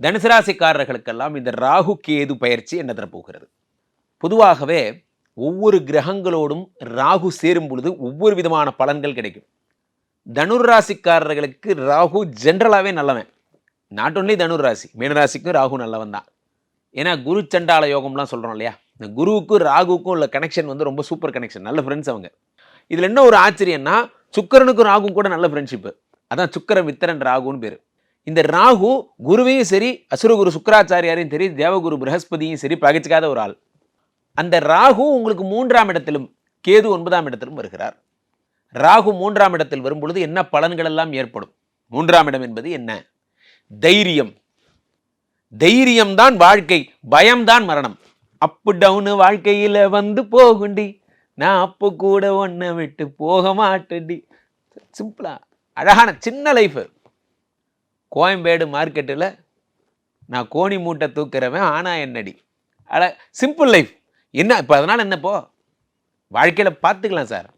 தனுசு ராசிக்காரர்களுக்கெல்லாம் இந்த ராகு கேது பயிற்சி என்ன தரப்போகிறது? பொதுவாகவே ஒவ்வொரு கிரகங்களோடும் ராகு சேரும் பொழுது ஒவ்வொரு விதமான பலன்கள் கிடைக்கும். தனுர் ராசிக்காரர்களுக்கு ராகு ஜென்ரலாகவே நல்லவன். நாட் ஒன்லி தனுர் ராசி, மீனராசிக்கும் ராகு நல்லவன் தான். ஏன்னா குரு சண்டால யோகம்லாம் சொல்கிறோம் இல்லையா, இந்த குருவுக்கும் ராகுக்கும் உள்ள கனெக்ஷன் வந்து ரொம்ப சூப்பர் கனெக்ஷன், நல்ல ஃப்ரெண்ட்ஸ் அவங்க. இதில் என்ன ஒரு ஆச்சரியம்னா, சுக்கரனுக்கும் ராகும் கூட நல்ல ஃப்ரெண்ட்ஷிப்பு. அதான் சுக்கர மித்திரன் ராகுன்னு பேர். இந்த ராகு குருவையும் சரி, அசுரகுரு சுக்கராச்சாரியாரையும் சரி, தேவகுரு பிரகஸ்பதியும் சரி பகைச்சிக்காத ஒரு ஆள். அந்த ராகு உங்களுக்கு 3ஆம் இடத்திலும் கேது 9ஆம் இடத்திலும் வருகிறார். ராகு 3ஆம் இடத்தில் வரும்பொழுது என்ன பலன்கள் எல்லாம் ஏற்படும்? 3ஆம் இடம் என்பது என்ன? தைரியம். தைரியம் தான் வாழ்க்கை, பயம்தான் மரணம். அப்பு டவுனு வாழ்க்கையில வந்து போகுண்டி, நான் அப்போ கூட ஒன்ன விட்டு போக மாட்டேன்டி. சிம்பிளா அழகான சின்ன லைஃப். கோயம்பேடு மார்க்கெட்டில் நான் கோணி மூட்டை தூக்குறவன், ஆனா என்னடி சிம்பிள் லைஃப். என்ன இப்போ அதனால் என்னப்போ வாழ்க்கையில் பார்த்துக்கலாம் சார்.